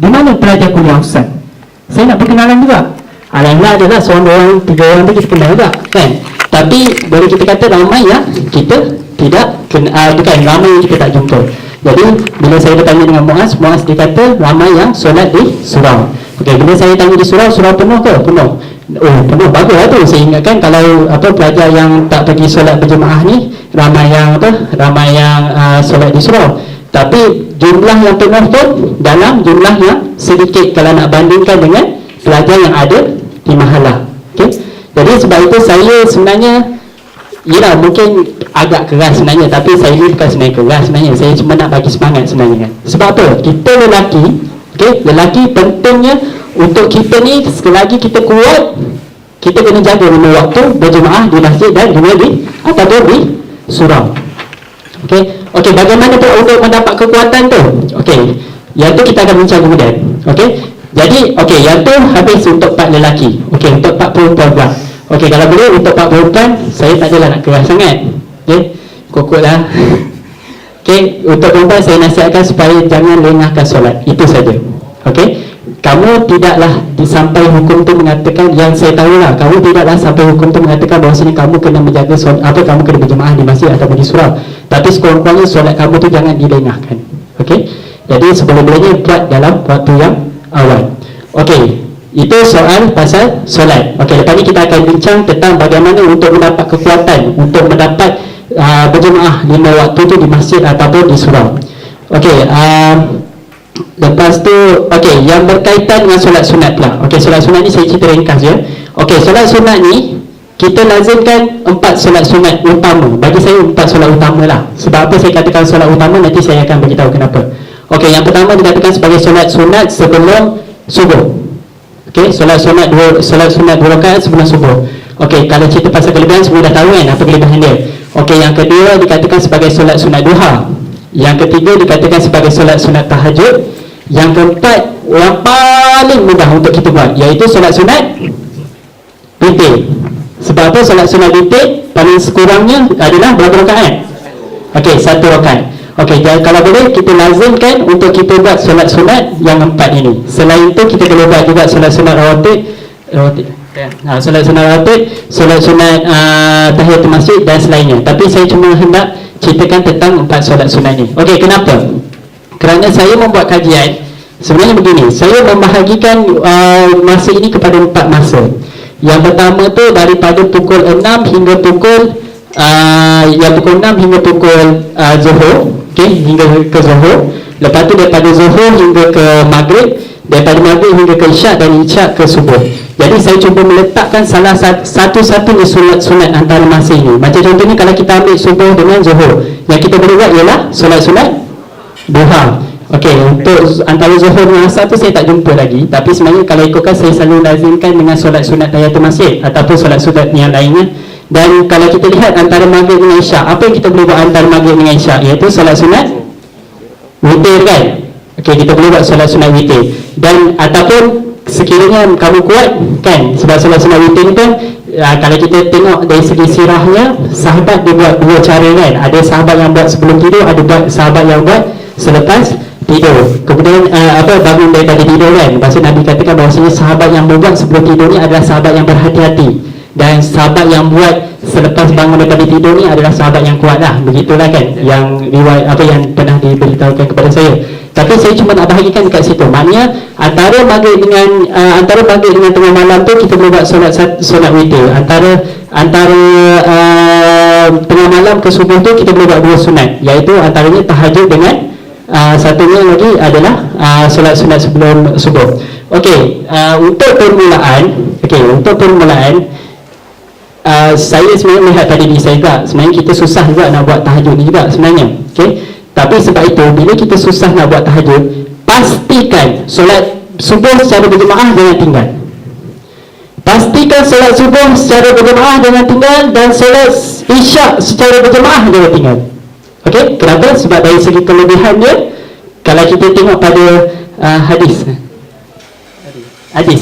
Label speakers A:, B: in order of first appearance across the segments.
A: Di mana pelajar kuliah Ustaz? Saya nak perkenalan juga. Alhamdulillah adalah seorang orang, 3 orang tu kita kenal juga kan. Tapi boleh kita kata ramai yang kita tidak bukan ramai yang kita tak jumpa. Jadi bila saya bertanya dengan Muaz dia kata ramai yang solat di surau. Okey, bila saya tanya di surau penuh ke? Penuh. Oh, penuh, baguslah tu. Saya ingatkan kalau pelajar yang tak pergi solat berjemaah ni ramai yang solat di surau. Tapi jumlah yang penuh pun dalam jumlah yang sedikit kalau nak bandingkan dengan pelajar yang ada di mahalah. Okey. Jadi sebab itu saya sebenarnya yalah mungkin agak keras sebenarnya, tapi saya ni bukan sebenarnya keras sebenarnya. Saya cuma nak bagi semangat sebenarnya kan. Sebab apa? Kita lelaki, okey, lelaki pentingnya untuk kita ni selagi kita kuat, kita kena jaga lima waktu berjemaah di masjid dan juga di ataupun di surau. Okey. Okey, bagaimana pula untuk mendapat kekuatan tu? Okey. Yang tu kita akan bincang kemudian. Okey. Jadi, okey, yang tu habis untuk part lelaki. Okey, untuk part perempuan pula. Okey, kalau boleh untuk part perempuan, saya tak adalah nak keras sangat. Okey, kokotlah. Okey, untuk perempuan saya nasihatkan supaya jangan lengahkan solat. Itu saja. Okey. Kamu tidaklah sampai hukum tu mengatakan, yang saya tahulah, kamu tidaklah sampai hukum tu mengatakan bahawasanya kamu kena menjaga solat, kamu kena berjemaah di masjid ataupun di surau. Tapi sekurang-kurangnya solat kamu tu jangan dilengahkan. Okey. Jadi sebelum-belumnya buat dalam waktu yang awal. Okey, itu soal pasal solat. Okey, lepas ni kita akan bincang tentang bagaimana untuk mendapat kekuatan untuk mendapat berjemaah 5 waktu tu di masjid ataupun di surau. Okey, lepas tu okey, yang berkaitan dengan solat sunat pula. Okey, solat sunat ni saya cerita ringkas je. Okey, solat sunat ni kita lazimkan 4 solat sunat utama. Bagi saya 4 solat utama lah. Sebab apa saya katakan solat utama, nanti saya akan beritahu kenapa. Okey, yang pertama dikatakan sebagai solat sunat sebelum subuh. Okey, solat sunat 2 rakaat sebelum subuh. Okey, kalau cerita pasal kelebihan semua dah tahu kan apa kelebihan dia. Okey, yang kedua dikatakan sebagai solat sunat duha. Yang ketiga dikatakan sebagai solat sunat tahajud. Yang keempat yang paling mudah untuk kita buat, iaitu solat sunat witir. Sebab apa solat sunat witir paling sekurangnya adalah berapa rakaat? Okey, 1 rakaat. Okey, kalau boleh kita lazimkan untuk kita buat solat sunat yang 4 ini. Selain itu kita boleh buat juga solat sunat rawatib, solat sunat rawatib, solat sunat tahiyatul masjid dan selainnya. Tapi saya cuma hendak ceritakan tentang 4 solat sunat ini. Okey, kenapa? Kerana saya membuat kajian, sebenarnya begini, saya membahagikan masa ini kepada 4 masa. Yang pertama tu daripada pukul 6 hingga pukul pukul 6 hingga pukul Zuhur. Okey, hingga ke Zuhur. Lepas tu daripada Zuhur hingga ke Maghrib, daripada Maghrib hingga ke Isyak, dan Isyak ke Subuh. Jadi saya cuba meletakkan salah satu-satunya solat sunat antara masa ini. Macam contohnya kalau kita ambil Subuh dengan Zuhur, yang kita boleh buat ialah solat sunat duha. Okey, untuk antara Zuhur dengan Asar tu saya tak jumpa lagi. Tapi sebenarnya kalau ikutkan, saya selalu lazimkan dengan solat sunat tahiyatul masjid ataupun solat sunat yang lainnya. Dan kalau kita lihat antara Maghrib dengan Isyak, apa yang kita boleh buat antara Maghrib dengan Isyak, iaitu solat sunat witir kan. Okey, kita boleh buat solat sunat witir. Dan ataupun sekiranya kamu kuat kan, sebab solat sunat witir ni pun kalau kita tengok dari segi sirahnya, sahabat dia buat 2 cara kan. Ada sahabat yang buat sebelum tidur, ada sahabat yang buat selepas tidur. Kemudian bangun daripada tidur kan. Lepas tu Nabi katakan bahawasanya sahabat yang membuat sebelum tidur ni adalah sahabat yang berhati-hati, dan sahabat yang buat selepas bangun daripada tidur ni adalah sahabat yang kuat lah. Begitulah kan yang riwayat yang pernah diberitahukan kepada saya. Tapi saya cuma nak bahagikan dekat situ. Maknanya antara maghrib dengan tengah malam tu kita boleh buat solat witir. Antara tengah malam ke subuh tu kita boleh buat 2 sunat, iaitu antaranya tahajud dengan satunya lagi adalah solat sunat sebelum subuh. Okey, untuk permulaan saya sebenarnya melihat pada diri saya juga, sebenarnya kita susah juga nak buat tahajud ni juga sebenarnya. Okey, tapi sebab itu bila kita susah nak buat tahajud, pastikan solat subuh secara berjemaah jangan tinggal. Pastikan solat subuh secara berjemaah jangan tinggal, dan solat isyak secara berjemaah jangan tinggal. Okey, kenapa? Sebab dari segi kelebihan dia, kalau kita tengok pada hadis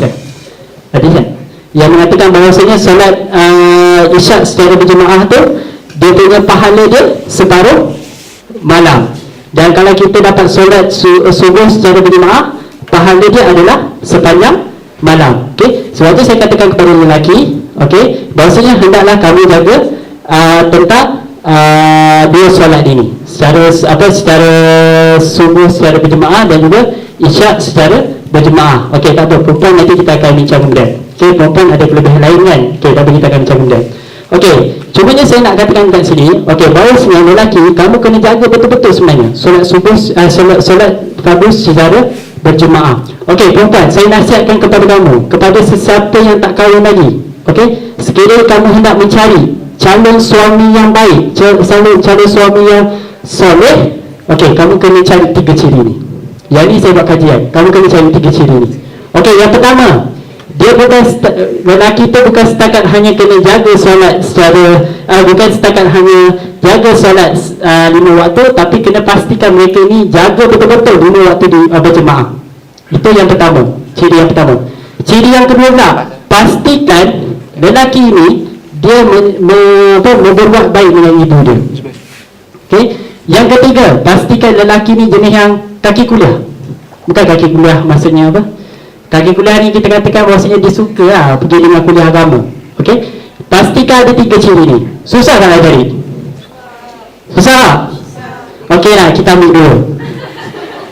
A: kan, yang mengatakan bahawasanya solat isyak secara berjemaah tu dia punya pahala dia separuh malam. Dan kalau kita dapat solat subuh secara berjemaah, pahala dia adalah sepanjang malam. Okey, sebab tu saya katakan kepada lelaki, okey, bahawasanya hendaklah kamu jaga tentang dua solat ini, secara subuh secara berjemaah dan juga isyak secara berjemaah. Okey, tak apa, perempuan nanti kita akan bincang kemudian. Okey, perempuan ada kelebihan lain kan. Okey, tapi kita akan bincang kemudian. Okey, cumanya saya nak katakan kat sini, okey, bahawa sebenarnya lelaki kamu kena jaga betul-betul sebenarnya solat subuh, solat fardu secara berjemaah. Okey, perempuan, saya nasihatkan kepada kamu, kepada sesiapa yang tak kahwin lagi, okey, sekiranya kamu hendak mencari calon suami yang baik, calon suami yang soleh, okey, kamu kena cari 3 ciri ni. Yang ni saya buat kajian, kamu kena cari 3 ciri ni. Okey, yang pertama, dia bukan lelaki tu bukan setakat hanya kena jaga solat secara bukan setakat hanya jaga solat 5 waktu, tapi kena pastikan mereka ni jaga betul-betul 5 waktu di berjemaah. Itu yang pertama, ciri yang pertama. Ciri yang kedua pula, pastikan lelaki ini dia berbuat baik dengan ibu dia. Okey. Yang ketiga, pastikan lelaki ni jenis yang kaki kuliah. Bukan kaki kuliah maksudnya apa? Kaki kuliah ni kita katakan bahawasanya dia suka pergi dengan kuliah agama. Okey. Pastikan ada 3 ciri ni. Susah tak nak cari? Susah tak? Okey lah, kita ambil dua.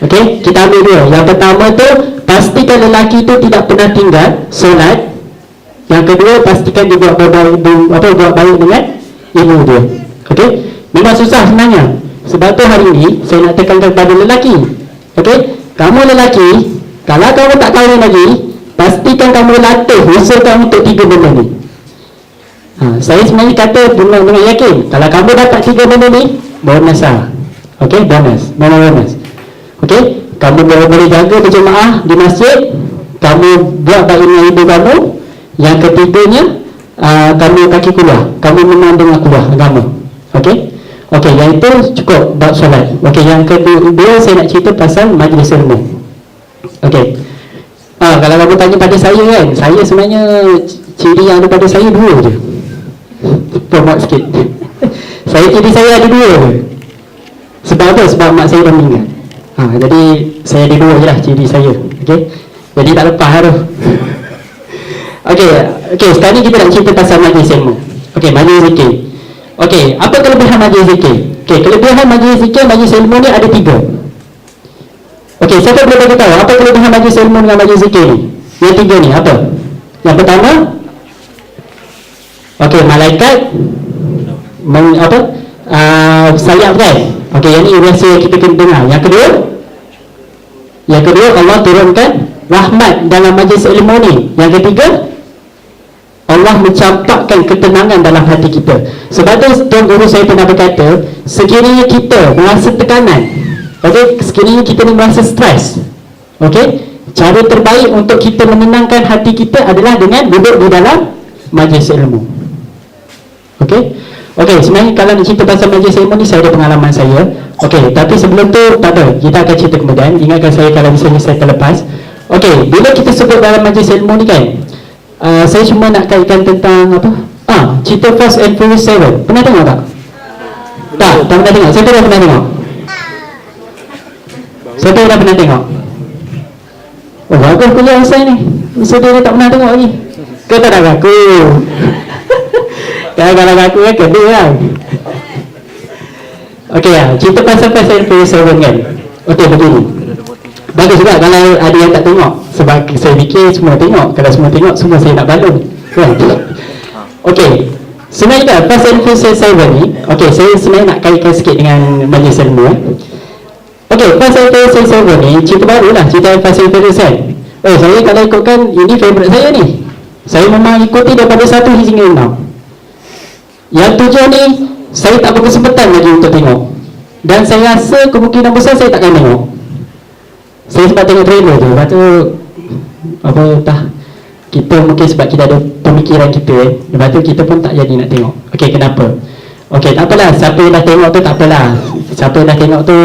A: Okey, kita ambil dua. Yang pertama tu, pastikan lelaki tu tidak pernah tinggal solat. Yang kedua, pastikan dia buat baik dengan ibu dia. Okey. Memang susah sebenarnya. Sebab tu hari ni saya nak tekankan kepada lelaki. Okey, kamu lelaki, kalau kamu tak kahwin lagi, pastikan kamu latih usahakan untuk 3 benda ni. Saya sebenarnya kata dengan yakin, kalau kamu dapat 3 benda ni, bonus lah. Okey, bonus, memang bonus. Okey, kamu boleh jaga berjemaah di masjid, kamu buat baik dengan ibu kamu. Yang ketiganya, kamu kaki kuliah, kamu memang dengan kuliah agama. Okey. Okey, yang itu cukup bab solat. Okey, yang kedua saya nak cerita pasal majlis ilmu. Okey. Kalau kamu tanya pada saya kan, saya sebenarnya ciri yang ada pada saya 2 je. Promote sikit. Ciri saya ada 2 je. Sebab apa? Sebab mak saya dah meninggal. Jadi saya ada 2 je lah ciri saya. Okey. Jadi tak lepas tu. Okey, sekarang ni kita nak cerita pasal majlis ilmu. Okey, majlis zikir. Okey, apa kelebihan majlis zikir? Okey, kelebihan majlis zikir, majlis ilmu ni ada 3. Okey, siapa boleh bagi tahu apa kelebihan majlis ilmu dengan majlis zikir ni? Yang 3 ni apa? Yang pertama, okey, malaikat sayap kan? Okey, yang ni biasa kita kena dengar. Yang kedua, Allah turunkan rahmat dalam majlis ilmu ni. Yang ketiga, Allah mencampakkan ketenangan dalam hati kita. Sebab tu Tuan Guru saya pernah berkata, sekiranya kita merasa tekanan, okey, sekiranya kita ni merasa stres, okey, cara terbaik untuk kita menenangkan hati kita adalah dengan duduk di dalam majlis ilmu. Okey. Okey, sebenarnya kalau nak cerita pasal majlis ilmu ni, saya ada pengalaman saya. Okey, tapi sebelum tu tak apa, kita akan cerita kemudian. Ingatkan saya kalau misalnya saya terlepas. Okey, bila kita sebut dalam majlis ilmu ni kan, saya cuma nak kaitkan tentang apa? Cerita Fast and Furious 7. Pernah tengok tak? Tak pernah tengok. Siapa dah pernah tengok? Siapa dah pernah tengok? Oh, bagus kuliah saya ni. Dia tak pernah tengok lagi. Kau tak nak aku? Kalau aku kan kedua lah. Okey lah, cerita pasal Fast and Furious 7 kan. Okey, begini. Bagus juga kalau ada yang tak tengok. Sebab saya fikir semua tengok. Kalau semua tengok, semua saya nak balun kan? Okey, sebenarnya Fast and Furious 7 ni, okey, saya sebenarnya nak kaitkan sikit dengan majlis ilmu. Okey, Fast and Furious 7 ni cerita baru lah, cerita Fast and Furious kan. Saya kalau ikutkan, ini favourite saya ni. Saya memang ikuti daripada 1 hingga 6. Yang 7 ni saya tak berkesempatan lagi untuk tengok. Dan saya rasa kemungkinan besar saya takkan tengok. Saya sempat tengok trailer tu. Lepas tu kita mungkin sebab kita ada pemikiran kita lepas tu kita pun tak jadi nak tengok. Okey, kenapa? Okey, tak apalah, siapa yang dah tengok tu tak apalah. Siapa yang dah tengok tu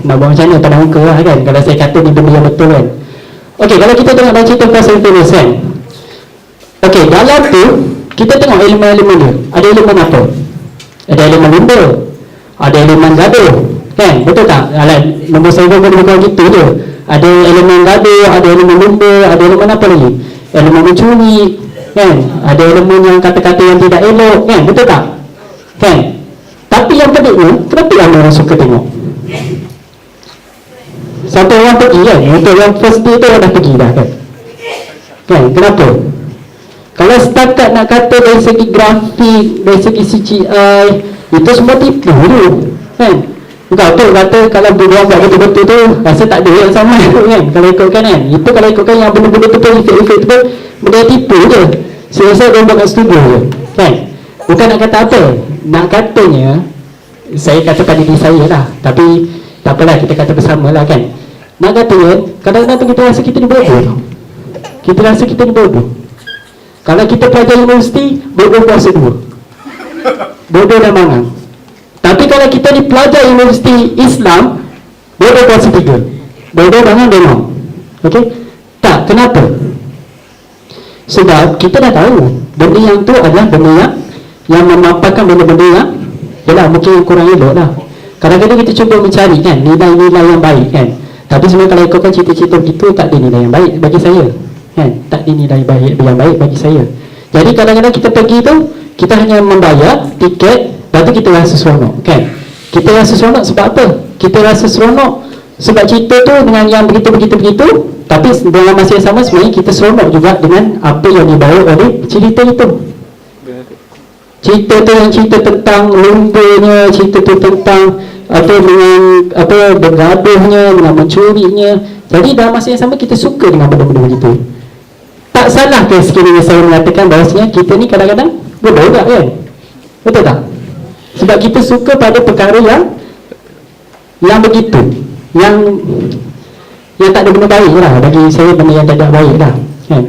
A: nak buat macam mana pada muka lah kan, kalau saya kata ni benda yang betul kan. Okey, kalau kita tengok dalam cerita Fast and Furious kan, okey, dalam tu kita tengok elemen-elemen dia. Ada elemen apa? Ada elemen lumba, ada elemen gaduh kan, betul tak? Alah, nombor 7 pun bukan gitu je. Ada elemen gaduh, ada elemen lumba, ada elemen apa lagi? Elemen mencuri, kan? Ada elemen yang kata-kata yang tidak elok, kan? Betul tak? Kan? Tapi yang pediknya, kenapa ramai orang suka tengok? Satu orang pergi kan? Untuk yang first day tu orang dah pergi dah kan? Kan? Kenapa? Kalau setakat nak kata dari segi grafik, dari segi CGI, itu semua tipu tu, kan? Kau tu kata kalau dia buat betul-betul tu, rasa tak ada yang sama kan? Kalau ikutkan kan? Itu kalau ikutkan yang benda-benda tu pun, efek-efek tu pun, benda tipu je. Saya rasa dia buat kat studio je, kan? Bukan nak kata apa? Nak katanya, saya kata pada diri saya lah, tapi tak apalah, kita kata bersama lah kan? Nak katanya, kadang-kadang tu kita rasa kita ni bodoh. Kita rasa kita ni bodoh. Kalau kita pelajar universiti, bodoh kuasa 2, bodoh dan mangang. Tapi kalau kita ni pelajar universiti Islam, bodoh kuasa 3, bodoh mangang dan mau. Okey? Tak, kenapa? Sebab kita dah tahu benda yang tu adalah benda yang memaparkan benda-benda yang yalah, mungkin yang kurang elok lah. Kadang-kadang kita cuba mencari kan nilai-nilai yang baik kan. Tapi sebenarnya kalau ikutkan cerita-cerita begitu, tak ada nilai yang baik bagi saya kan? Tak ada nilai yang baik bagi saya. Jadi kadang-kadang kita pergi tu, kita hanya membayar tiket, lepas tu kita rasa seronok kan? Kita rasa seronok sebab apa? Kita rasa seronok sebab cerita tu dengan yang begitu-begitu, tapi dalam masa yang sama sebenarnya kita seronok juga dengan apa yang dibawa oleh cerita itu. Cerita tu yang cerita tentang lumbanya, cerita tu tentang apa dengan apa bergaduhnya, dengan mencurinya. Jadi dalam masa yang sama kita suka dengan benda-benda begitu. Tak salah ke sekiranya saya mengatakan bahawasanya kita ni kadang-kadang bodoh tak kan? Betul tak? Sebab kita suka pada perkara yang begitu, yang tak ada benda baik lah. Bagi saya benda yang tak ada baik lah kan?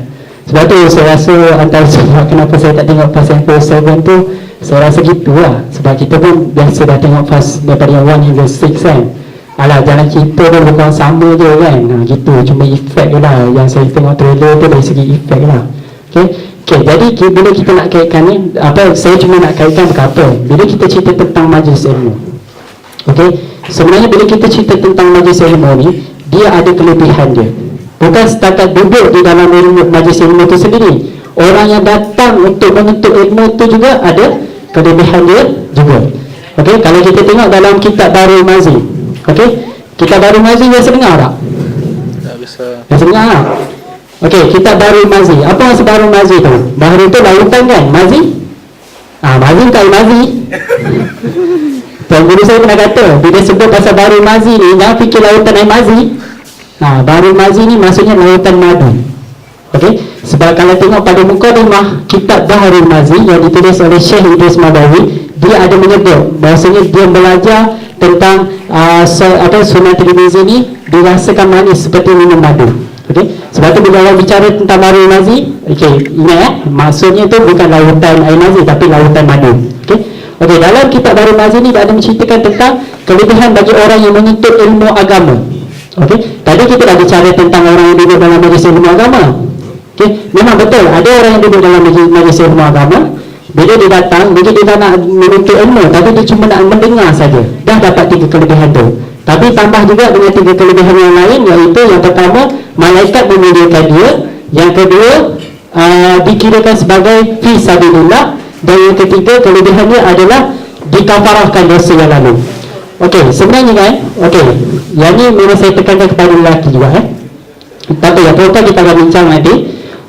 A: Sebab tu saya rasa antara sebab kenapa saya tak tengok Fast and Furious 7 tu, saya rasa gitulah. Sebab kita pun biasa dah tengok Fast daripada yang 1 hingga 6 kan. Alah, jalan cerita tu bukan sama je kan. Gitu, cuma efek je lah. Yang saya tengok trailer tu dari segi efek lah. Okay, jadi bila kita nak kaitkan ni, saya cuma nak kaitkan berapa. Bila kita cerita tentang majlis ilmu, okay, sebenarnya bila kita cerita tentang majlis ilmu ni, dia ada kelebihan dia. Bukan setakat duduk di dalam majlis ilmu itu sendiri. Orang yang datang untuk menuntut ilmu itu juga ada kelebihan dia juga. Okey, kalau kita tengok dalam kitab Darul Mazi, okey, kitab Darul Mazi biasa dengar tak?
B: Tak bisa.
A: Biasa dengar tak? Okey, kitab Darul Mazi. Apa maksud Darul Mazi tu? Bahar itu lautan kan? Mazi? Mazi bukan Mazi. Tuan guru saya pernah kata, bila sebut pasal Darul Mazi ni, jangan fikir lautan air Mazi. Darul Mazi ni maksudnya lautan madu. Okey, sebab kalau tengok pada mukadimah kitab Baharul Mazi yang ditulis oleh Syekh Idris Madawi, dia ada menyebut bahawasanya dia belajar tentang Sunan Tirmizi ni dirasakan manis seperti minum madu. Okey, sebab tu bila orang bicara tentang Baharul Mazi, okey, ingat maksudnya tu bukan lautan air Mazi tapi lautan madu. Okey, dalam kitab Baharul Mazi ni dia ada menceritakan tentang kelebihan bagi orang yang menuntut ilmu agama. Okey, tadi kita dah bicara tentang orang yang duduk dalam majlis ilmu agama. Okey, memang betul ada orang yang duduk dalam majlis ilmu agama. Bila dia datang, dia tak nak menuntut ilmu, tapi dia cuma nak mendengar saja. Dah dapat 3 kelebihan tu. Tapi tambah juga dengan 3 kelebihan yang lain, iaitu yang pertama, malaikat memuliakan dia. Yang kedua, dikirakan sebagai fi sabilillah. Dan yang ketiga, kelebihan dia adalah dikafarahkan dosa yang lalu. Okey, sebenarnya kan, okey, yang ni memang saya tekankan kepada lelaki juga tapi yang perempuan kita akan bincang nanti.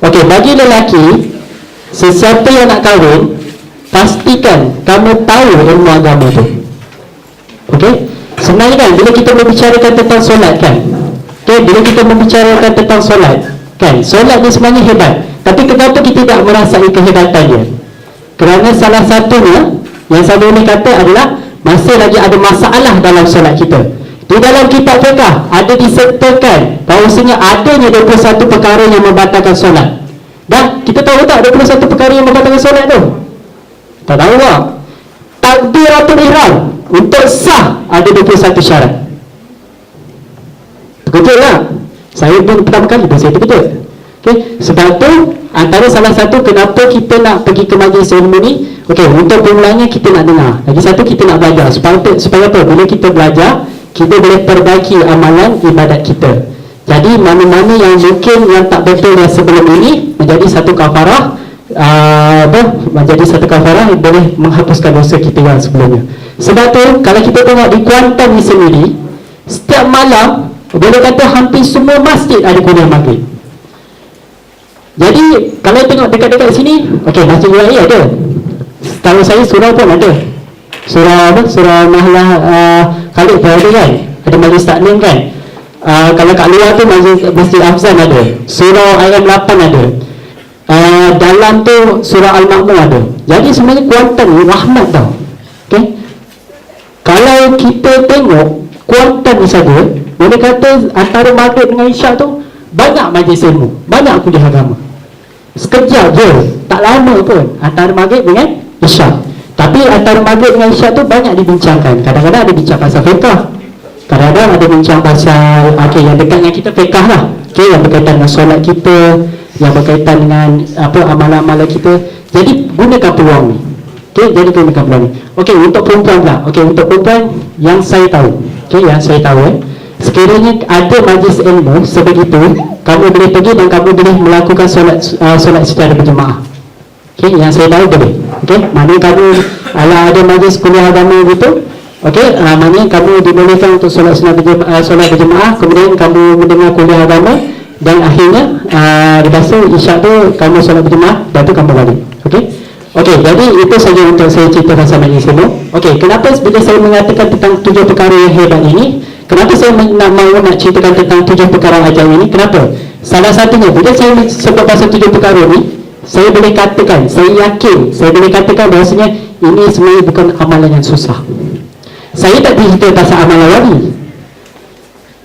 A: Okey, bagi lelaki, sesiapa yang nak kahwin, pastikan kamu tahu ilmu agama tu. Okey, sebenarnya kan, bila kita membicarakan tentang solat kan, okey, bila kita membicarakan tentang solat kan, solat ni sebenarnya hebat. Tapi kenapa kita tidak merasai kehebatan dia? Kerana salah satunya yang saya boleh kata adalah masih lagi ada masalah dalam solat kita. Di dalam kitab fiqh ada disertakan bahawasanya adanya 21 perkara yang membatalkan solat. Dan kita tahu tak 21 perkara yang membatalkan solat tu? Tak tahu tak? Takbiratul ihram untuk sah ada 21 syarat. Terkejut tak? Saya pun pertama kali pun saya terkejut. Okay? Sebab tu antara salah satu kenapa kita nak pergi ke majlis ilmu ni, okey, untuk permulaannya kita nak dengar. Lagi satu, kita nak belajar supaya apa? Bila kita belajar, kita boleh perbaiki amalan ibadat kita. Jadi mana-mana yang mungkin yang tak betul yang sebelum ini menjadi satu kafarah, menjadi satu kafarah yang boleh menghapuskan dosa kita yang sebelumnya. Sebab tu kalau kita tengok di Kuantan ni sendiri, setiap malam boleh kata hampir semua masjid ada kuliah maghrib. Jadi kalau tengok dekat-dekat sini, okey, Masjid UI ada. Tahu saya surau pun ada. Surau apa? Surau Mahlah Khalid pun ada kan? Ada majlis taklim kan? Kalau kat luar tu Masjid Afzan ada. Surau IM8 ada. Dalam tu surau Al-Ma'mur ada. Jadi sebenarnya Kuantan ni rahmat tau. Okey. Kalau kita tengok Kuantan ni saja, boleh kata antara maghrib dengan isyak tu banyak majlis ilmu, banyak kuliah agama. Sekejap je, tak lama pun antara maghrib dengan isyak. Tapi antara maghrib dengan isyak tu banyak dibincangkan. Kadang-kadang ada bincang pasal fiqah, kadang-kadang ada bincang pasal yang dekat dengan kita fiqah lah, yang berkaitan dengan solat kita, yang berkaitan dengan amalan-amalan kita. Jadi gunakan peluang ni. Jadi gunakan peluang ni. Untuk perempuan pula. Untuk perempuan yang saya tahu, yang saya tahu, sekiranya ada majlis ilmu sebegitu, kamu boleh pergi dan kamu boleh melakukan solat secara berjemaah. Yang saya tahu boleh. Mana kamu ada majlis kuliah agama gitu, maknanya kamu dibolehkan untuk solat berjemaah, kemudian kamu mendengar kuliah agama, dan akhirnya lepas tu isyak tu kamu solat berjemaah, dan tu kamu balik. Jadi itu saja untuk saya cerita pasal majlis ilmu. Kenapa bila saya mengatakan tentang 7 perkara yang hebat ini, kenapa saya nak ceritakan tentang 7 perkara ajaib ini? Kenapa? Salah satunya, bila saya sebut pasal 7 perkara ini, saya boleh katakan, saya yakin, saya boleh katakan bahawasanya ini sebenarnya bukan amalan yang susah. Saya tak cerita pasal amalan wali.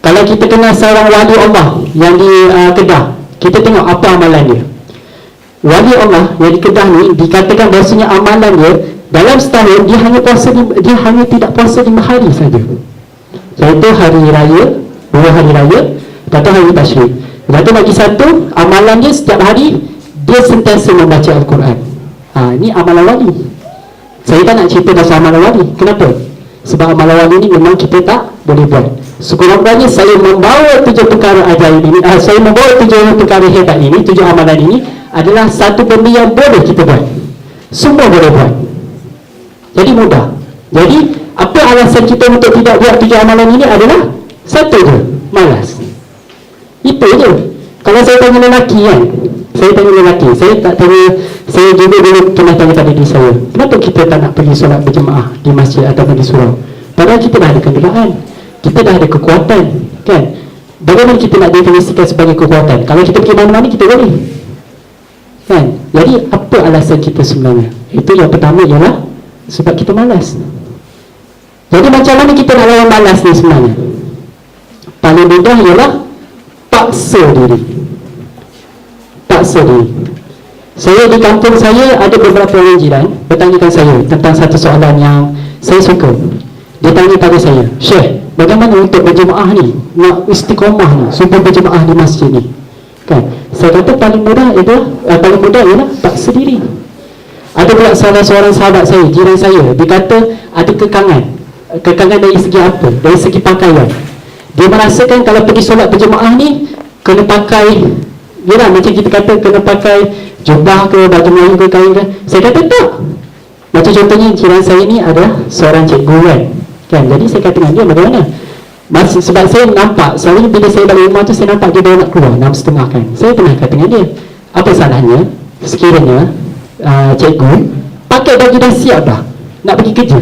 A: Kalau kita kenal seorang wali Allah yang di Kedah, kita tengok apa amalan dia. Wali Allah yang di Kedah ni dikatakan bahawasanya amalan dia dalam setahun dia hanya tidak puasa 5 hari saja. Iaitu hari raya, 2 hari raya, dan hari tasyrik. Lepas tu lagi satu, amalan dia setiap hari dia sentiasa membaca Al-Quran. Ini amalan wali. Saya tak nak cerita pasal amalan wali. Kenapa? Sebab amalan wali ni memang kita tak boleh buat. Sekurang-kurangnya saya membawa 7 perkara ajaib ini, saya membawa 7 perkara hebat ini, 7 amalan ini adalah satu benda yang boleh kita buat. Semua boleh buat. Jadi mudah. Jadi apa alasan kita untuk tidak buat 7 amalan ini adalah satu je, malas. Itu je. Kalau saya tanya lelaki kan, saya tak tanya, saya juga dulu pernah tanya pada diri saya, kenapa kita tak nak pergi solat berjemaah di masjid ataupun di surau? Padahal kita dah ada kenderaan, kita dah ada kekuatan, kan? Bagaimana kita nak definisikan sebagai kekuatan? Kalau kita pergi mana-mana kita boleh, kan? Jadi apa alasan kita sebenarnya? Itu yang pertama ialah sebab kita malas. Jadi macam mana kita nak lawan malas ni sebenarnya? Paling mudah ialah paksa diri. Saya di kampung saya ada beberapa orang jiran bertanyakan saya tentang satu soalan yang saya suka. Dia tanya pada saya, Syekh, bagaimana untuk berjemaah ni, nak istiqamah ni, sumpah berjemaah di masjid ni, kan? Saya kata paling mudah ialah paksa diri. Ada pula salah seorang sahabat saya, jiran saya, dia kata ada kekangan dari segi apa? Dari segi pakaian. Dia merasakan kalau pergi solat berjemaah ni kena pakai, yalah macam kita kata kena pakai jubah ke, baju Melayu ke, kain ke. Saya kata tak. Macam contohnya jiran saya ni adalah seorang cikgu kan. Jadi saya kata dengan dia bagaimana? Sebab saya nampak, selalu bila saya balik rumah tu saya nampak dia baru nak keluar 6.30 kan. Saya pernah kata dengan dia, apa salahnya sekiranya cikgu pakai baju dah siap dah nak pergi kerja,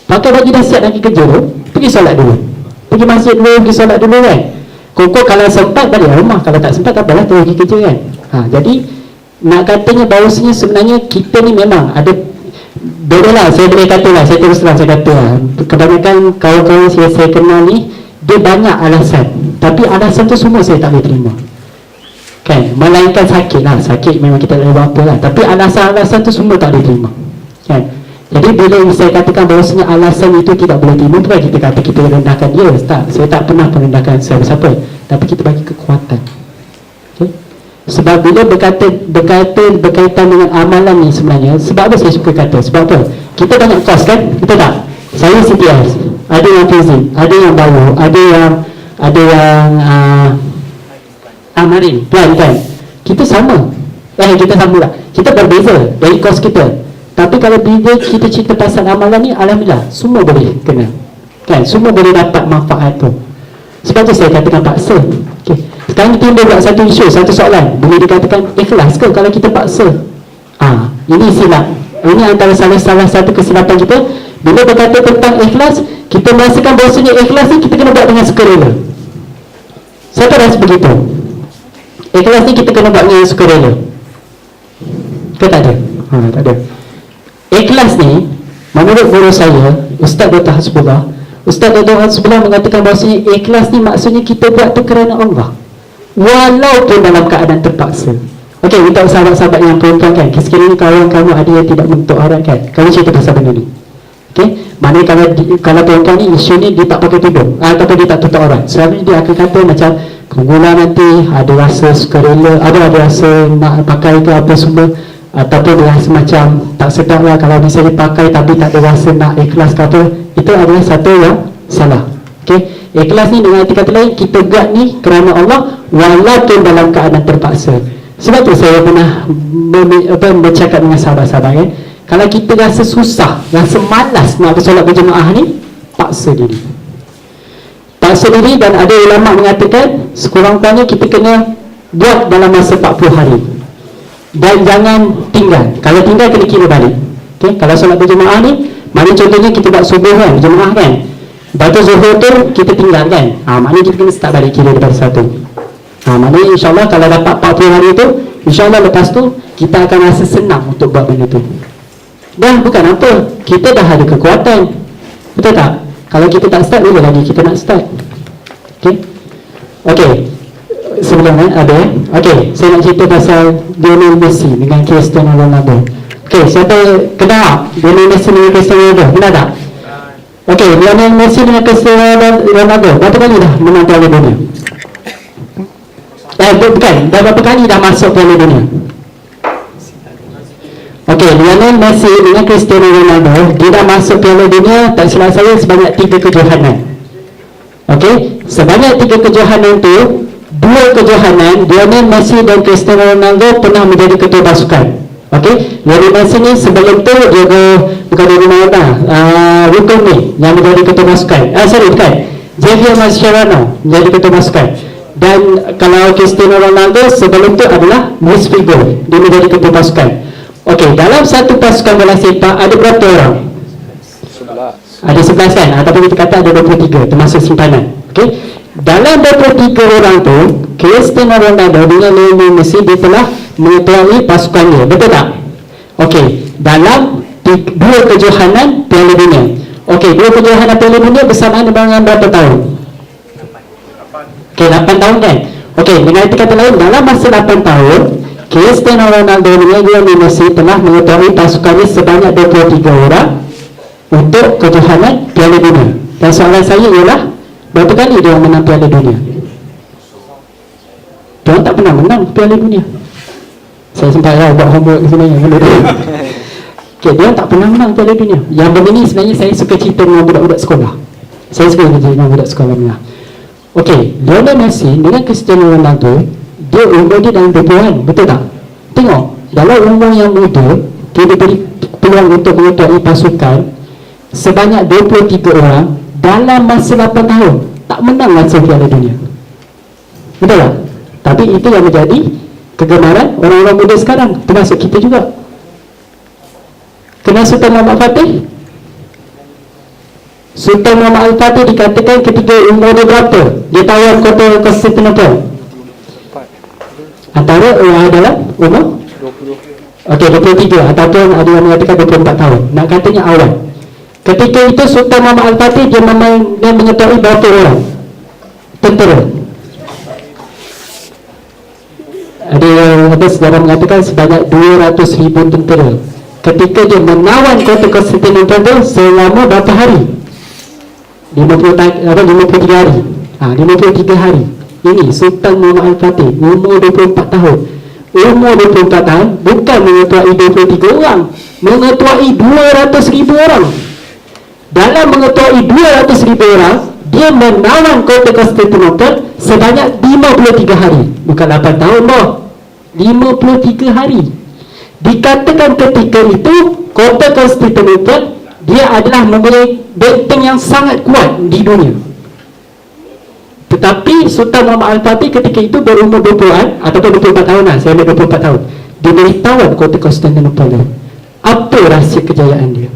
A: pakai baju dah siap nak pergi kerja tu, pergi solat dulu, pergi masjid dulu, pergi solat dulu kan. Koko kalau sempat balik rumah, kalau tak sempat tak apalah, pergi kerja kan. Jadi nak katanya bahawasanya sebenarnya kita ni memang ada bedalah, saya boleh katalah, saya terus terang saya kata kebanyakan kawan-kawan saya kenal ni dia banyak alasan, tapi alasan tu semua saya tak boleh terima kan. Melainkan sakit lah, sakit memang kita tak boleh buat apa lah, tapi alasan-alasan tu semua tak boleh terima kan. Jadi bila saya katakan bahawasanya alasan itu tidak boleh terima, bukan kita kata kita rendahkan dia, tak, saya tak pernah merendahkan siapa-siapa, tapi kita bagi kekuatan. Sebab bila berkaitan dengan amalan ni sebenarnya, sebab apa saya suka kata, sebab apa? Kita banyak kos kan, betul tak? Saya CTS, ada yang fizik, ada yang bau, ada yang ada yang Marin, plan kan. Kita sama. Kita sama lah. Kita berbeza dari kos kita. Tapi kalau bila kita cerita pasal amalan ni, alhamdulillah, semua boleh kena. Kan? Semua boleh dapat manfaat tu. Sebab tu saya katakan paksa. Okay. Sekarang kita buat satu isu, satu soalan. Boleh dikatakan ikhlas ke kalau kita paksa? Ini silap. Ini antara salah satu kesilapan kita. Bila berkata tentang ikhlas, kita merasakan bahawasanya ikhlas ni kita kena buat dengan sukarela. Siapa rasa begitu? Ikhlas ni kita kena buat dengan sukarela. Ke tak ada? Tak ada. Ikhlas ni, menurut guru saya, Ustaz Dr. Hasbullah, Ustaz Dr. Hasbullah mengatakan bahawasanya ikhlas ni maksudnya kita buat tu kerana Allah, walaupun dalam keadaan terpaksa. Okey, untuk sahabat-sahabat yang perempuan kan, sekiranya kawan kamu ada yang tidak menutup aurat kan, kamu cerita pasal benda ni. Okey, maknanya kalau perempuan ni isu ni dia tak pakai tudung ataupun dia tak tutup aurat, selalunya dia akan kata macam pengguna nanti ada rasa sukarela, ada rasa nak pakai ke apa semua, ataupun dia rasa macam tak sedap lah kalau misalnya pakai tapi tak ada rasa nak ikhlas ke apa. Itu adalah satu yang salah. Okay? Ikhlas ni dengan arti kata lain, kita buat ni kerana Allah walaupun dalam keadaan terpaksa. Sebab tu saya pernah bercakap dengan sahabat-sahabat kan, kalau kita rasa susah, rasa malas nak bersolat berjemaah ni, paksa diri. Paksa diri, dan ada ulama mengatakan sekurang-kurangnya kita kena buat dalam masa 40 hari. Dan jangan tinggal. Kalau tinggal kena kira balik. Okay? Kalau solat berjemaah ni, mana contohnya kita buat subuh kan, berjemaah kan, lepas tu zuhur tu kita tinggal kan, maknanya kita kena start balik kira daripada satu. Maknanya insyaAllah kalau dapat 40 hari tu, insyaAllah lepas tu kita akan rasa senang untuk buat benda tu. Dan bukan apa, kita dah ada kekuatan. Betul tak? Kalau kita tak start, bila lagi kita nak start? Okay. Sebelum ada okay, saya nak cerita pasal Lionel Messi dengan Cristiano Ronaldo. Okay, siapa kenal Lionel Messi dengan Cristiano Ronaldo? Kenal tak? Okay, Lionel Messi dengan Cristiano Ronaldo berapa kali dah menang Piala Dunia? Bukan, dah berapa kali dah masuk Piala Dunia? Okay, Lionel Messi dengan Cristiano Ronaldo, dia dah masuk Piala Dunia, tak silap saya, sebanyak 3 kejohanan. Okay, sebanyak 3 kejohanan tu, 2 kejohanan Lionel Messi dan Cristiano Ronaldo pernah menjadi ketua pasukan. Okey, Lionel Messi ni sebelum tu dia bukan dari mana, Rukun ni yang menjadi ketua pasukan. Bukan, Javier Mascherano menjadi ketua pasukan. Dan kalau Cristiano Ronaldo sebelum tu adalah Luis Figo, dia menjadi ketua pasukan. Okey, dalam satu pasukan bola sepak ada berapa orang? 11. Ada 11 kan, ataupun kita kata ada 23 termasuk simpanan. Okey, dalam 23 orang tu, Cristiano Ronaldo dengan Lionel Messi dia telah mengetuai pasukan dia, betul tak? Okey, dalam 2 kejohanan Piala Dunia. Okey, 2 kejohanan Piala Dunia bersamaan dengan berapa tahun? 8. Okey, 8 tahun kan? Okey, dengan arti kata lain, dalam masa 8 tahun Cristiano Ronaldo dengan Lionel Messi telah mengetuai pasukan dia sebanyak 23 orang untuk kejohanan Piala Dunia. Dan soalan saya ialah, berapa kali dia menang Piala Dunia? Dia tak pernah menang Piala Dunia. Saya sempat buat homework sebenarnya. Okay, dia tak pernah menang Piala Dunia. Yang benda ni sebenarnya saya suka cerita dengan budak-budak sekolah. Saya suka cerita dengan budak sekolah menengah. Okay, Lionel Messi dengan Cristiano Ronaldo, dia umur dia dalam 20-an, betul tak? Tengok, dalam umur yang muda, dia diberi peluang untuk mengetuai pasukan sebanyak 23 orang dalam masa 8 tahun, tak menang langsung Piala Dunia. Betul tak? Tapi itu yang menjadi kegemaran orang-orang muda sekarang, termasuk kita juga. Kenal Sultan Muhammad Fatih? Sultan Muhammad Al-Fatih dikatakan ketika umur dia berapa dia tawar kota Konstantinopel? Antara adalah umur 20. Okey, 23 ataupun ada yang mengatakan 24 tahun. Nak katanya awal. Ketika itu Sultan Muhammad Al-Fatih dia mengetahui berapa orang tentera. Ada yang sejarah mengatakan sebanyak 200,000 tentera. Ketika dia menawan kota Konstantinopel selama berapa hari? 53 hari. 53 hari. Ini Sultan Muhammad Al-Fatih umur 24 tahun. Umur 24 tahun bukan mengetuai 23 orang, mengetuai 200,000 orang. Dalam mengetuai 200,000 orang, dia dia menawan kota Konstantinopel sebanyak 53 hari, bukan 8 tahun boh, 53 hari. Dikatakan ketika itu kota Konstantinopel dia adalah mempunyai benteng yang sangat kuat di dunia. Tetapi Sultan Muhammad Al-Fatih ketika itu berumur 20-an ataupun 24 tahun lah, saya ambil 24 tahun, dia beritahu kota Konstantinopel. Apa rahsia kejayaan dia?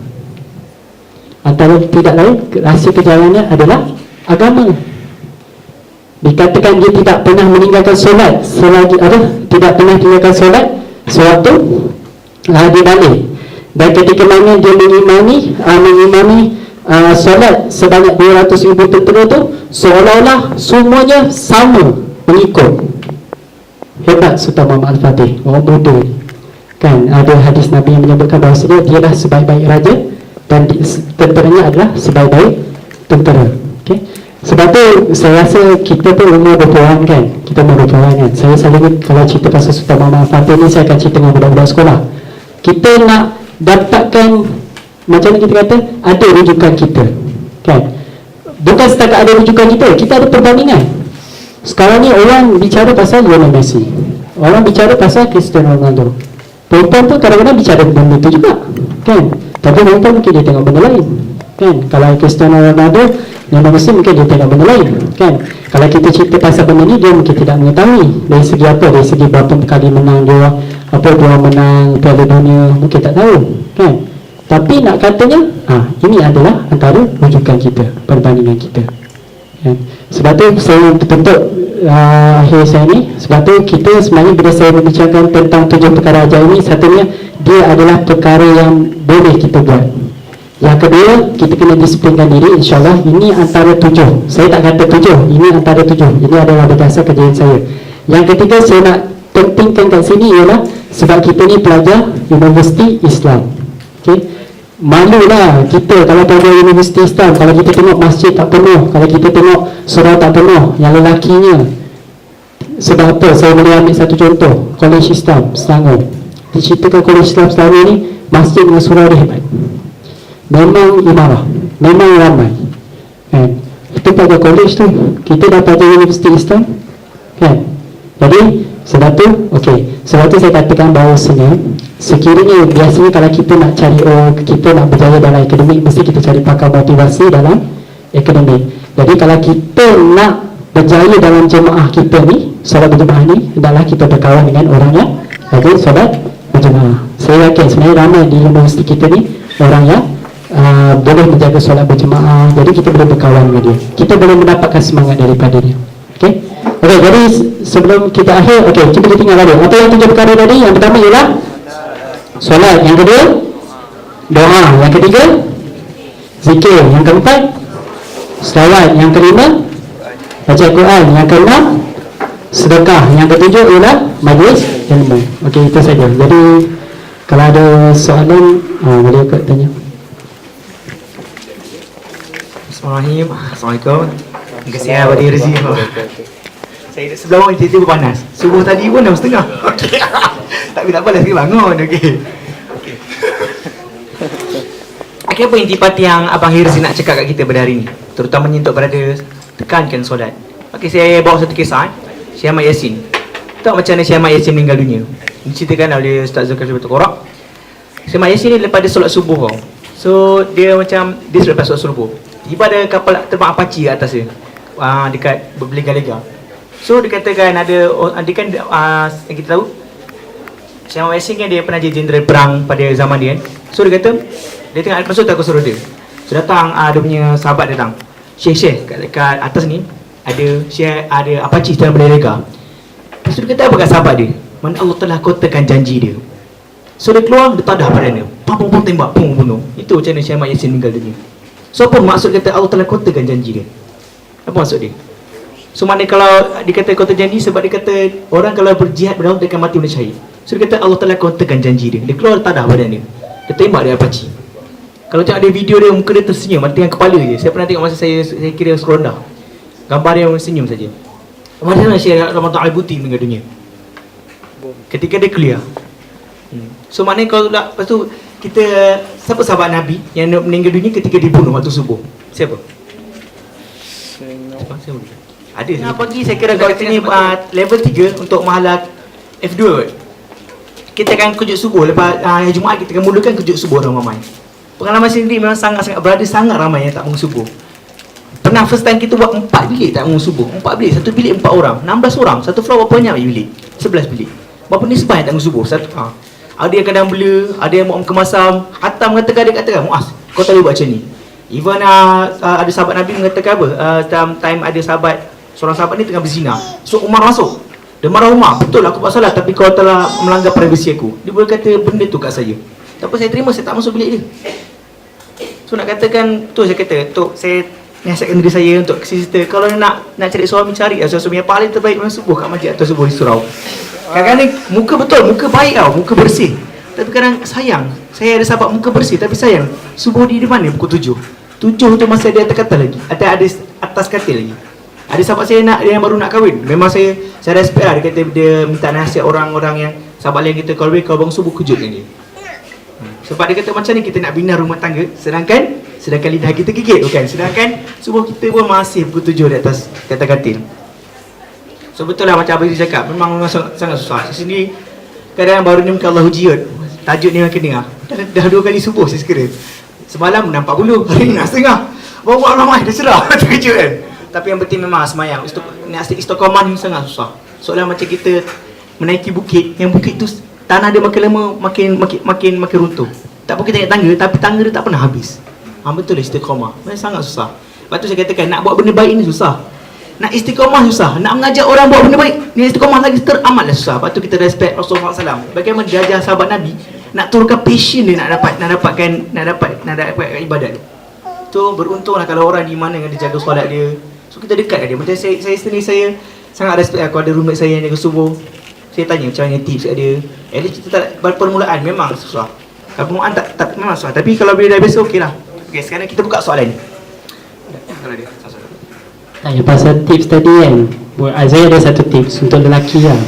A: Antara tidak lain, rahsia kejayaannya adalah agama. Dikatakan dia tidak pernah meninggalkan solat selagi tidak pernah meninggalkan solat sewaktu dia balik. Dan ketika mana dia mengimami solat sebanyak 200,000 tentera tu, seolah-olah semuanya sama mengikut. Hebat Sultan Muhammad Al-Fatih, orang muda kan. Ada hadis Nabi yang menyebutkan bahawa dia adalah sebaik-baik raja dan tenteranya adalah sebaik-baik tentera. Okay? Sebab tu saya rasa kita pun umur 20-an kan, kita umur 20-an kan. Saya selalu kalau cerita pasal Sultan Muhammad Al-Fatih ni, saya akan cerita dengan budak-budak sekolah. Kita nak dapatkan, macam mana kita kata, ada rujukan kita kan. Bukan setakat ada rujukan kita ada perbandingan. Sekarang ni orang bicara pasal Lionel Messi, orang bicara pasal Cristiano Ronaldo. Perempuan pun kadang-kadang bicara benda tu juga kan. Tapi perempuan mungkin dia tengok benda lain kan. Kalau Cristiano Ronaldo Lionel Messi mungkin dia tengok benda lain kan. Kalau kita cerita pasal benda ni, dia mungkin tidak mengetahui dari segi apa, dari segi berapa kali menang dia, dia menang Piala Dunia, mungkin tak tahu kan. Tapi nak katanya ini adalah antara rujukan kita, perbandingan kita kan? Sebab tu saya bentuk akhir saya ni, sebab tu kita sebenarnya bila saya membicarakan tentang 7 perkara ajaib ini, satunya dia adalah perkara yang boleh kita buat. Yang kedua, kita kena disiplinkan diri, insyaAllah. Ini antara 7, saya tak kata 7, ini antara 7, ini adalah berdasar kejadian saya. Yang ketiga saya nak pentingkan kat sini ialah sebab kita ni pelajar Universiti Islam. Okay? Malulah kita kalau pelajar Universiti Islam, kalau kita tengok masjid tak penuh, kalau kita tengok surau tak penuh, yang lelakinya. Sebab apa? Saya boleh ambil satu contoh, Kolej Islam Selangor. Diceritakan Kolej Islam Selangor ni, masjid dengan surau dia hebat, memang imarah, memang ramai kan. Itu pada kolej tu, kita dah pada Universiti Islam kan. Jadi sebab tu, sebab tu saya katakan bahawa sekiranya biasanya kalau kita nak cari kita nak berjaya dalam akademik, mesti kita cari pakar motivasi dalam akademik. Jadi kalau kita nak berjaya dalam jemaah kita ni, solat berjemaah ni, hendaklah kita berkawan dengan orang yang rajin solat berjemaah. Saya yakin sebenarnya ramai di universiti kita ni orang yang boleh menjaga solat berjemaah. Jadi kita boleh berkawan dengan dia, kita boleh mendapatkan semangat daripada dia. Okey, jadi sebelum kita akhir, cuba kita tinggal lagi. Apa yang 7 perkara tadi? Yang pertama ialah solat, yang kedua doa, yang ketiga zikir, yang keempat selawat, yang kelima baca Quran, yang keenam sedekah, yang ketujuh ialah majlis ilmu. Okey, itu saja. Jadi kalau ada soalan boleh ikut tanya.
B: Bismillahirrahmanirrahim. Assalamualaikum. Terima kasih kepada Rezim. Saya dah sebelah orang tiba-tiba panas. Subuh tadi pun 6.30. Okey. Tapi tak apalah, saya bangun. Okey. Okey, apa intipati yang Abang Hirzi nak cakap kat kita pada hari ni? Terutamanya untuk berada tekankan solat. Okey, saya bawa satu kisah. Syekh Ahmad Yasin. Tahu macam mana Syekh Ahmad Yasin meninggal dunia? Diceritakan oleh Ustaz Zulkifli Batul Qorak. Syekh Ahmad Yasin ni lepas dia solat subuh. So dia selepas solat subuh, tiba ada kapal terbang Apache kat atas dia, dekat berlega-lega. So dikatakan ada kan yang kita tahu Syekh Ahmad Yasin kan dia pernah jadi jenderal perang pada zaman dia kan. So dia kata dia tengah masuk tak kursi roda. So datang dia punya sahabat datang, Syekh kat atas ni ada Apache sedang berlega. So dia kata apa kat sahabat dia, mana Allah telah kotakan janji dia. So dia keluar, dia tadah pada dia, pum tembak, pum bunuh. Itu macam mana Syekh Ahmad Yasin meninggal dunia. So apa maksud kata Allah telah kotakan janji dia? Apa maksud dia? So mana kalau dikata kota janji, sebab dia kata orang kalau berjihad berdaulat dia akan mati benda syahid. So dia kata Allah telah kotakan janji dia. Dia keluar tadah badan dia, dia tembak dia Apache. Kalau tengok ada video dia, muka dia tersenyum, mati dengan kepala je. Saya pernah tengok masa saya kira scroll dah, gambar dia senyum saja. Macam mana Syekh Ramadan Al-Buti meninggal dunia? Ketika dia clear. So maknanya kalau lepas tu kita, siapa sahabat Nabi yang meninggal dunia ketika dibunuh waktu subuh? Siapa? Saya boleh. Ada. Nak bagi saya kira kat sini level 3 untuk mahalat F2. Kita akan kejut subuh lepas hari Jumaat kita akan mulakan kejut subuh orang ramai. Pengalaman sendiri memang sangat-sangat berada sangat ramai yang tak bangun subuh. Pernah first time kita buat 4 bilik tak bangun subuh. 4 bilik, satu bilik 4 orang, 16 orang. Satu floor berapa banyak bilik? 11 bilik. Berapa nisbah yang tak bangun subuh? Satu ada yang kadang bela, ada yang buat muka masam. Hatta mengatakan, dia katakan, Muaz, kau tak boleh buat macam ni. Even ada sahabat Nabi mengatakan apa? Time ada seorang sahabat ni tengah berzina. So Umar masuk. Dia marah Umar, betul aku buat salah tapi kau telah melanggar privasi aku. Dia boleh kata benda tu kat saya. Tak apa, saya terima, saya tak masuk bilik dia. So nak katakan, tu saya kata, tu saya nasihatkan diri saya untuk sister, kalau nak cari suami, cari suami yang paling terbaik memang subuh kat masjid atau subuh di surau. Kadang-kadang muka betul, muka baik tau, muka bersih. Tapi kadang sayang, saya ada sahabat muka bersih tapi sayang, subuh di mana pukul 7. 7 tu masih ada atas katil lagi. Ada atas katil lagi. Ada sahabat saya yang baru nak kahwin. Memang saya respect lah. Dia kata dia minta nasihat orang-orang yang sahabat lain kita, kalau boleh kau bangun subuh kejutkan dia. Sebab dia kata macam ni kita nak bina rumah tangga, sedangkan lidah kita gigit bukan. Sedangkan subuh kita pun masih pukul 7 di atas katil. So betul lah macam Abang cakap, memang sangat susah. Saya sendiri kadang baru ni mungkin Allah ujian. Tajuk ni memang kena dah 2 kali subuh saya sekira. Semalam nampak bulu, hari ni nak setengah. Bawa ramai dah cerah. Terkejut kan. Tapi yang penting memang semayang. Istiqamah ni sangat susah. Soalnya macam kita menaiki bukit, yang bukit tu tanah dia makin lama makin runtuh. Tak pun kita naik tangga, tapi tangga dia tak pernah habis. Betul lah istiqamah. Memang sangat susah. Lepas tu saya katakan nak buat benda baik ni susah. Nak istiqamah susah. Nak mengajak orang buat benda baik, ni istiqamah lagi teramatlah susah. Lepas tu kita respect Rasulullah SAW. Bagaimana dia ajar sahabat Nabi nak turunkan passion dia nak dapatkan ibadat. Tu beruntunglah kalau orang di mana yang dia jaga solat dia. So kita dekat dengan dia. Macam saya sendiri, saya sangat respect lah. Kalau ada roommate saya yang jaga subuh, saya tanya macam mana tips kat dia. At least kita tak, permulaan memang susah. Kalau permulaan tak memang susah. Tapi kalau bila dah biasa, okey lah. Okay, sekarang kita buka soalan ni. Kalau dia
A: Tanya pasal tips tadi kan, saya ada satu tips untuk lelaki lah.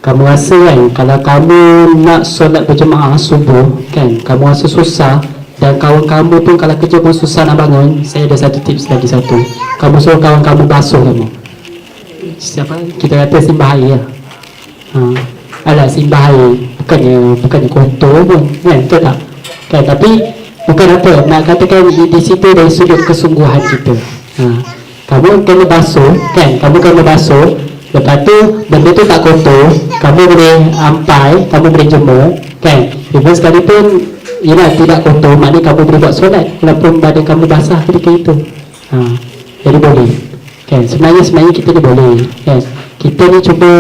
A: Kamu rasa kan, kalau kamu nak solat berjemaah subuh kan, kamu rasa susah, dan kawan kamu pun kalau kerja pun susah nak bangun, saya ada satu tips lagi satu. Kamu suruh kawan kamu basuh kamu. Siapa? Kita kata simbah air lah. Alah simbah air, bukannya kotor pun kan, betul tak? Kan, tapi bukan apa, nak katakan di situ dari sudut kesungguhan kita. Kamu kena basuh kan, kamu kena basuh. Lepas tu benda tu tak kotor, kamu boleh ampai, kamu boleh jemur kan. Even sekalipun ialah tidak kotor, maknanya kamu boleh buat solat walaupun badan kamu basah ketika itu. Jadi boleh kan. Sebenarnya kita ni boleh kan. Kita ni cuba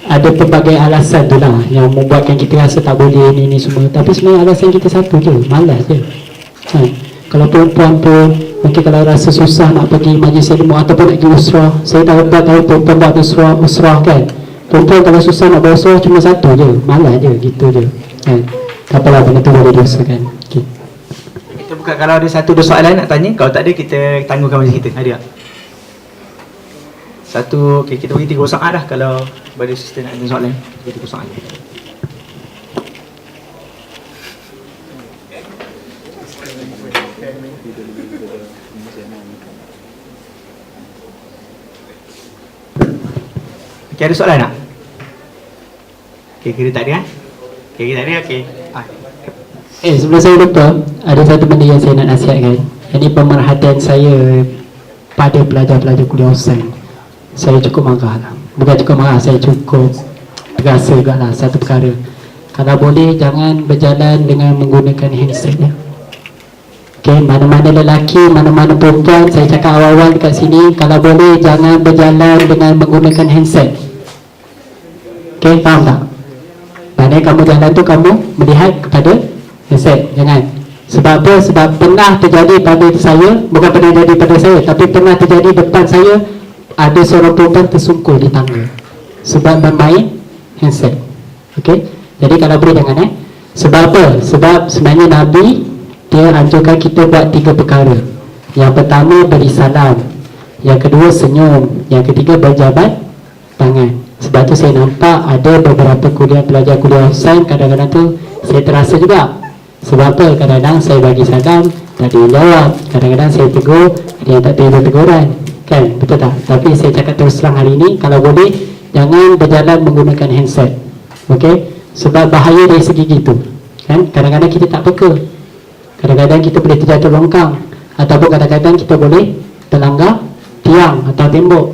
A: ada pelbagai alasan tu lah yang membuatkan kita rasa tak boleh ni semua. Tapi sebenarnya alasan kita satu je, malas je. Kalau perempuan pun mungkin kalau rasa susah nak pergi majlis ilmu ataupun nak pergi usrah. Saya tahu perempuan buat usrah kan. Perempuan kalau susah nak usrah cuma satu je, malas je, gitu je kan. Tak apalah, benda tu boleh diusahakan. Okay.
B: Kita buka, kalau ada satu dua soalan nak tanya. Kalau tak ada, kita tangguhkan majlis kita. Ada tak? Satu, okay, kita bagi 3 soalan dah. Kalau pada sister nak ada soalan, bagi 3 soalan. Okay, ada soalan tak? Okay, kira tak ada kan? Okay, kita ada, okay.
A: Sebelum saya lupa, ada satu benda yang saya nak nasihatkan. Ini pemerhatian saya pada pelajar-pelajar kuliah offline. Saya cukup marah lah. Bukan cukup marah, saya cukup terasa juga lah satu perkara. Kalau boleh, jangan berjalan dengan menggunakan handset ya. Okay, mana-mana lelaki, mana-mana perempuan, saya cakap awal-awal dekat sini, kalau boleh jangan berjalan dengan menggunakan handset. Okay, faham tak? Maknanya kamu jalan tu kamu melihat kepada handset, jangan. Sebab apa? Sebab pernah terjadi pada saya, bukan pernah terjadi pada saya, tapi pernah terjadi depan saya, ada seorang perempuan tersungkur di tangga sebab bermain handset. Okay, jadi kalau boleh jangan Sebab apa? Sebab sebenarnya Nabi dia anjurkan kita buat 3 perkara. Yang pertama beri salam, yang kedua senyum, yang ketiga berjabat tangan. Sebab tu saya nampak ada beberapa pelajar kuliah offline, kadang-kadang tu saya terasa juga. Sebab apa? Kadang-kadang saya bagi salam, tak ada yang jawab. Kadang-kadang saya tegur, ada yang tak terima teguran. Kan, betul tak? Tapi saya cakap terus terang hari ini, kalau boleh jangan berjalan menggunakan handset. Okey? Sebab bahaya dari segi gitu. Kan? Kadang-kadang kita tak peka. Kadang-kadang kita boleh terjatuh longkang, ataupun kadang-kadang kita boleh terlanggar tiang atau tembok.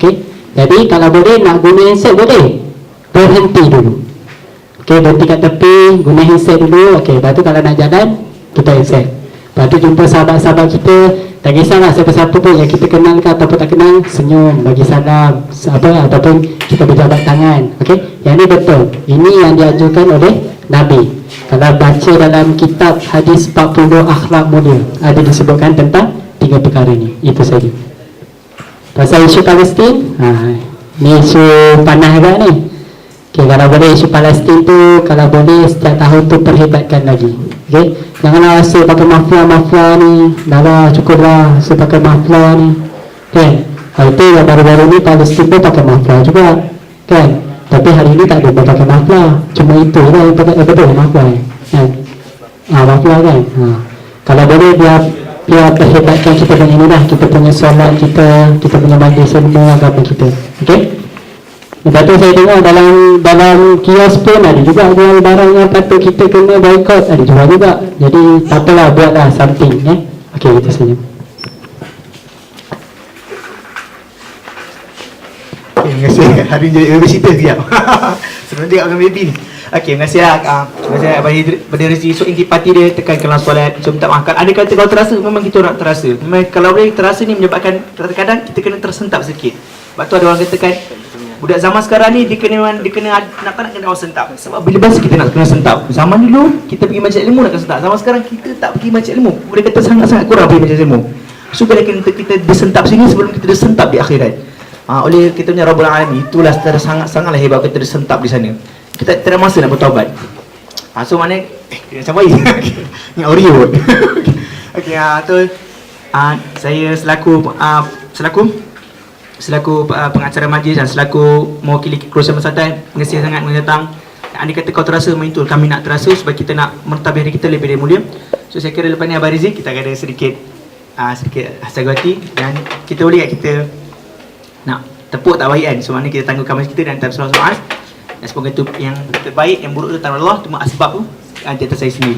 A: Okey? Jadi kalau boleh nak guna handset boleh. Berhenti dulu. Okey, berhenti kat tepi, guna handset dulu. Okey, lepas tu kalau nak jalan, kita handset. Lepas tu jumpa sahabat-sahabat kita, tak kisahlah siapa-siapa pun yang kita kenal ke ataupun tak kenal, senyum, bagi salam, ataupun kita berjabat tangan. Okey, yang ni betul. Ini yang dianjurkan oleh Nabi. Kalau baca dalam kitab hadis 40 akhlak mulia, ada disebutkan tentang 3 perkara ni. Itu saja. Pasal isu Palestin, ni isu panas kan ni. Okay, kalau boleh isu Palestin tu, kalau boleh setiap tahun tu perhebatkan lagi. Okay, janganlah rasa pakai mafia ni, dah lah cukup lah rasa pakai mafia ni. Kan, itu yang baru-baru ni Palestin pun pakai mafia juga. Kan, tapi hari ni tak ada pakai mafia. Cuma itu lah yang pakai, betul mafia kan. Mafia kan. Kalau boleh biar perhebatkan kita punya ni lah, kita punya solat kita punya majlis ilmu agama kita. Okay. Lepas tu saya tengok dalam kios pun ada juga jual barang yang patut kita kena boycott, ada jual juga. Jadi tak apalah, buatlah something. Okay, itu saja.
B: Okay, terima kasih. Hari ni jadi babysitter sekejap. Sebelum dia akan baby ni. Okay, terima kasih lah. Terima kasih Abang Hidri. Pada resi so intipati dia tekankanlah solat. So minta maaf. Ada kata kalau terasa, memang kita nak terasa. Memang kalau boleh terasa ni menyebabkan kadang-kadang kita kena tersentak sikit. Sebab tu ada orang katakan budak zaman sekarang ni dia kena nak kena orang sentap. Sebab bila bahasa kita nak kena sentap. Zaman dulu kita pergi majlis ilmu nak kena sentap. Zaman sekarang kita tak pergi majlis ilmu. Boleh kata sangat-sangat kurang pergi majlis ilmu. So bila kita disentap sini sebelum kita disentap di akhirat. Oleh kita punya Rabbul Alamin, itulah sangat-sangatlah hebat kita disentap di sana. Kita tak ada masa nak bertaubat. So mana dia macam baik. Ni Oreo. Okey, tu saya selaku pengacara majlis dan selaku mewakili Kerusian Persatuan, terima kasih sangat mendatang. Anda kata kau terasa, itu kami nak terasa sebab kita nak mentadbir kita lebih dari mulia. So saya kira lepas ni Abang Rizik kita akan ada sedikit hasagati dan kita boleh kita nak tepuk tak baik kan. So maknanya kita tangguhkan majlis kita dan terus dan semoga itu yang terbaik, yang buruk itu tanpa Allah, cuma asbab tu di atas saya sendiri.